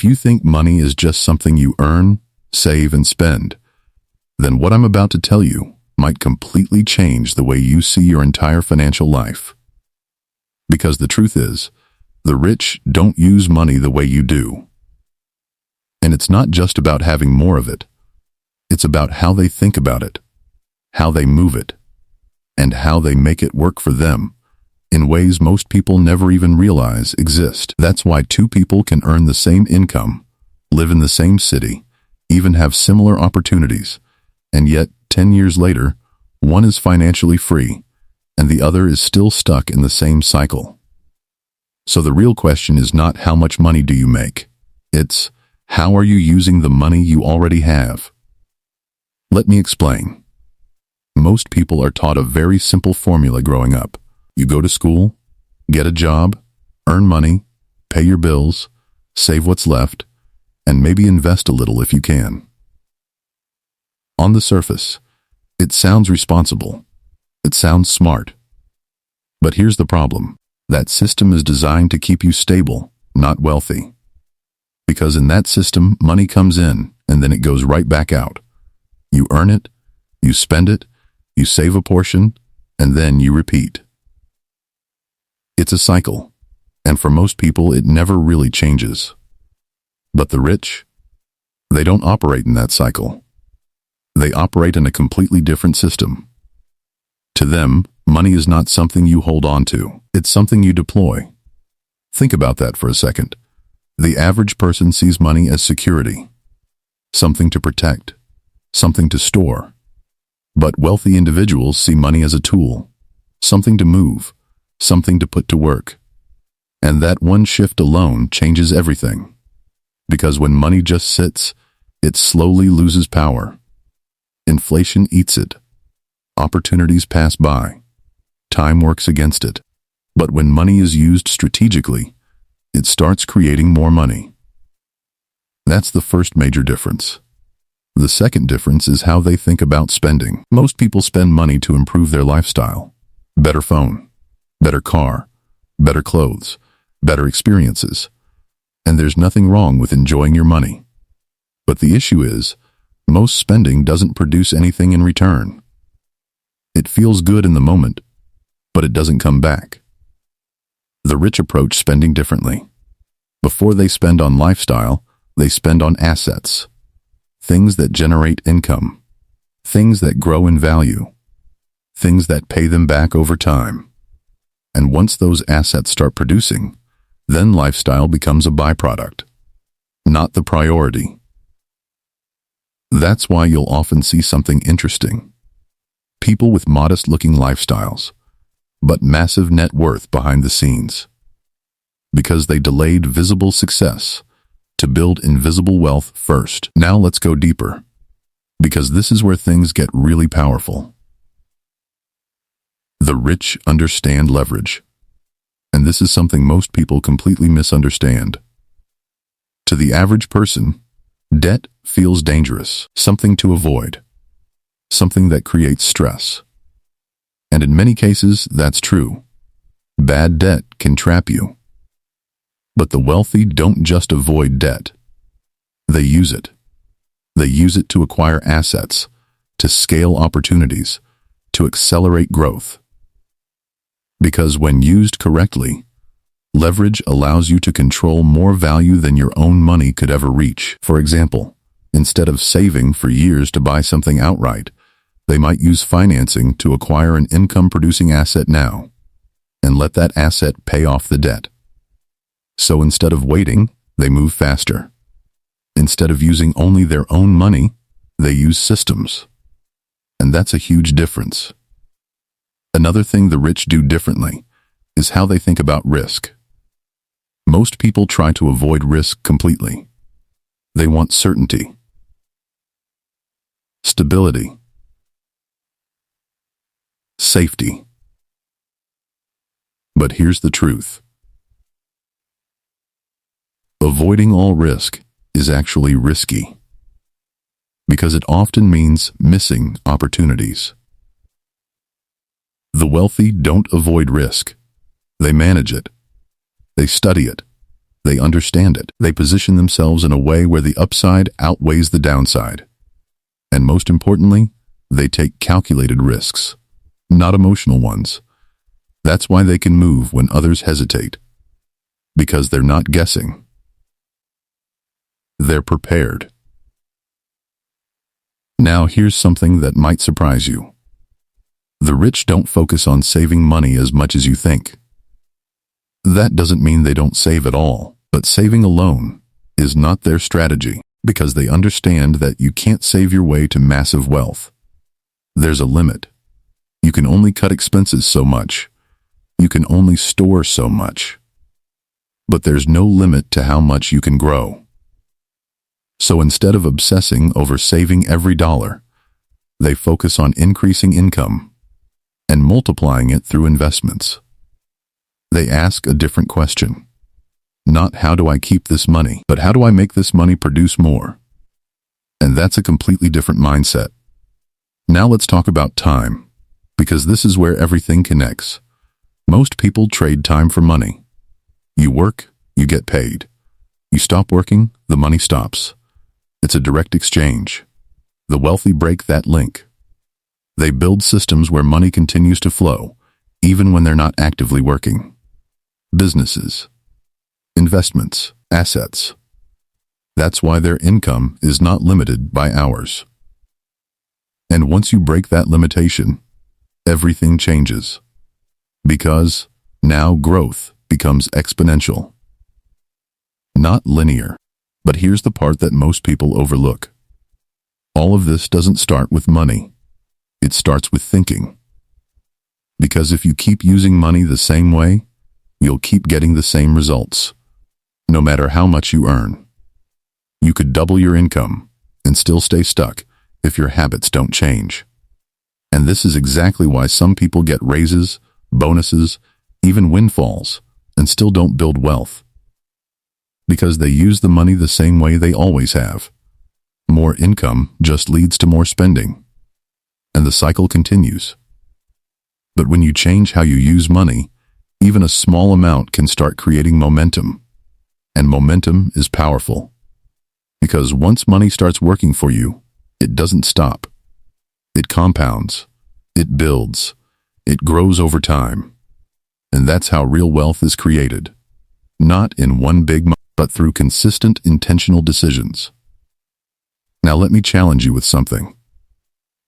If you think money is just something you earn, save, and spend, then what I'm about to tell you might completely change the way you see your entire financial life. Because the truth is, the rich don't use money the way you do. And it's not just about having more of it. It's about how they think about it, how they move it, and how they make it work for them in ways most people never even realize exist. That's why two people can earn the same income, live in the same city, even have similar opportunities, and yet 10 years later, one is financially free and the other is still stuck in the same cycle. So the real question is not how much money do you make? It's how are you using the money you already have? Let me explain. Most people are taught a very simple formula growing up. You go to school, get a job, earn money, pay your bills, save what's left, and maybe invest a little if you can. On the surface, it sounds responsible. It sounds smart. But here's the problem. That system is designed to keep you stable, not wealthy. Because in that system, money comes in and then it goes right back out. You earn it, you spend it, you save a portion, and then you repeat. It's a cycle, and for most people it never really changes. But the rich, they don't operate in that cycle. They operate in a completely different system. To them, money is not something you hold on to. It's something you deploy. Think about that for a second. The average person sees money as security, something to protect, something to store. But wealthy individuals see money as a tool, something to move, something to put to work. And that one shift alone changes everything. Because when money just sits, it slowly loses power. Inflation eats it. Opportunities pass by. Time works against it. But when money is used strategically, it starts creating more money. That's the first major difference. The second difference is how they think about spending. Most people spend money to improve their lifestyle. Better phone, better car, better clothes, better experiences. And there's nothing wrong with enjoying your money. But the issue is, most spending doesn't produce anything in return. It feels good in the moment, but it doesn't come back. The rich approach spending differently. Before they spend on lifestyle, they spend on assets. Things that generate income. Things that grow in value. Things that pay them back over time. And once those assets start producing, then lifestyle becomes a byproduct, not the priority. That's why you'll often see something interesting. People with modest-looking lifestyles, but massive net worth behind the scenes. Because they delayed visible success to build invisible wealth first. Now let's go deeper, because this is where things get really powerful. The rich understand leverage, and this is something most people completely misunderstand. To the average person, debt feels dangerous, something to avoid, something that creates stress. And in many cases, that's true. Bad debt can trap you. But the wealthy don't just avoid debt. They use it. They use it to acquire assets, to scale opportunities, to accelerate growth. Because when used correctly, leverage allows you to control more value than your own money could ever reach. For example, instead of saving for years to buy something outright, they might use financing to acquire an income-producing asset now, and let that asset pay off the debt. So instead of waiting, they move faster. Instead of using only their own money, they use systems. And that's a huge difference. Another thing the rich do differently is how they think about risk. Most people try to avoid risk completely. They want certainty, stability, safety. But here's the truth. Avoiding all risk is actually risky, because it often means missing opportunities. The wealthy don't avoid risk. They manage it. They study it. They understand it. They position themselves in a way where the upside outweighs the downside. And most importantly, they take calculated risks, not emotional ones. That's why they can move when others hesitate. Because they're not guessing. They're prepared. Now here's something that might surprise you. The rich don't focus on saving money as much as you think. That doesn't mean they don't save at all, but saving alone is not their strategy, because they understand that you can't save your way to massive wealth. There's a limit. You can only cut expenses so much. You can only store so much. But there's no limit to how much you can grow. So instead of obsessing over saving every dollar, they focus on increasing income and multiplying it through investments. They ask a different question. Not how do I keep this money, but how do I make this money produce more? And that's a completely different mindset. Now let's talk about time, because this is where everything connects. Most people trade time for money. You work, you get paid. You stop working, the money stops. It's a direct exchange. The wealthy break that link. They build systems where money continues to flow, even when they're not actively working. Businesses, investments, assets. That's why their income is not limited by hours. And once you break that limitation, everything changes. Because now growth becomes exponential. Not linear. But here's the part that most people overlook. All of this doesn't start with money. It starts with thinking. Because if you keep using money the same way, you'll keep getting the same results, no matter how much you earn. You could double your income and still stay stuck if your habits don't change. And this is exactly why some people get raises, bonuses, even windfalls, and still don't build wealth. Because they use the money the same way they always have. More income just leads to more spending. And the cycle continues. But when you change how you use money, even a small amount can start creating momentum. And momentum is powerful. Because once money starts working for you, it doesn't stop. It compounds. It builds. It grows over time. And that's how real wealth is created. Not in one big moment, but through consistent, intentional decisions. Now let me challenge you with something.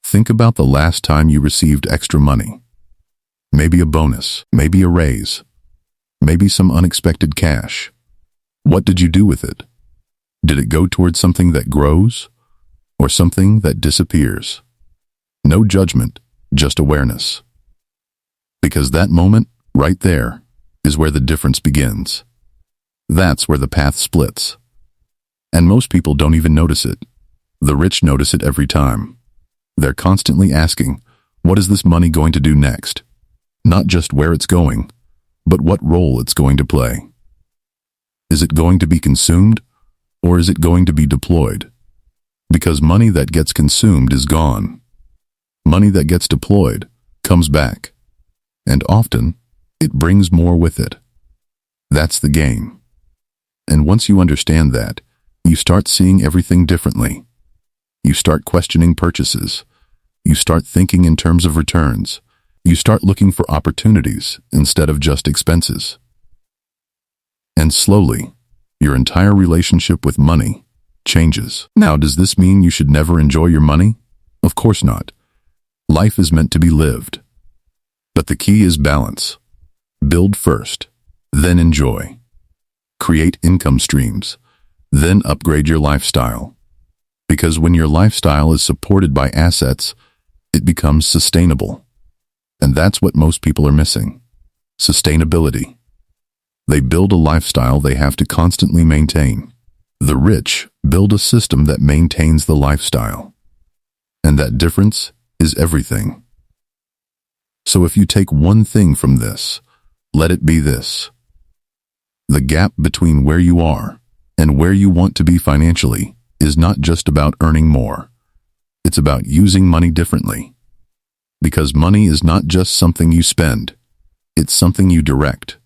Think about the last time you received extra money. Maybe a bonus, maybe a raise, maybe some unexpected cash. What did you do with it? Did it go towards something that grows or something that disappears? No judgment, just awareness. Because that moment, right there, is where the difference begins. That's where the path splits. And most people don't even notice it. The rich notice it every time. They're constantly asking, what is this money going to do next? Not just where it's going, but what role it's going to play. Is it going to be consumed, or is it going to be deployed? Because money that gets consumed is gone. Money that gets deployed comes back. And often, it brings more with it. That's the game. And once you understand that, you start seeing everything differently. You start questioning purchases. You start thinking in terms of returns. You start looking for opportunities instead of just expenses. And slowly, your entire relationship with money changes. Now, does this mean you should never enjoy your money? Of course not. Life is meant to be lived. But the key is balance. Build first, then enjoy. Create income streams, then upgrade your lifestyle. Because when your lifestyle is supported by assets, it becomes sustainable. And that's what most people are missing. Sustainability. They build a lifestyle they have to constantly maintain. The rich build a system that maintains the lifestyle. And that difference is everything. So if you take one thing from this, let it be this. The gap between where you are and where you want to be financially is not just about earning more. It's about using money differently. Because money is not just something you spend. It's something you direct.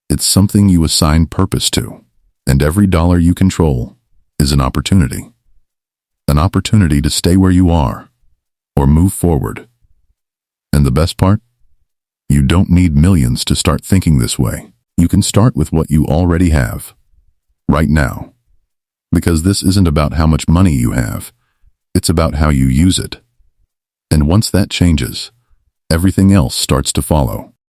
It's something you assign purpose to. And every dollar you control is an opportunity. An opportunity to stay where you are or move forward. And the best part? You don't need millions to start thinking this way. You can start with what you already have, right now. Because this isn't about how much money you have, it's about how you use it. And once that changes, everything else starts to follow.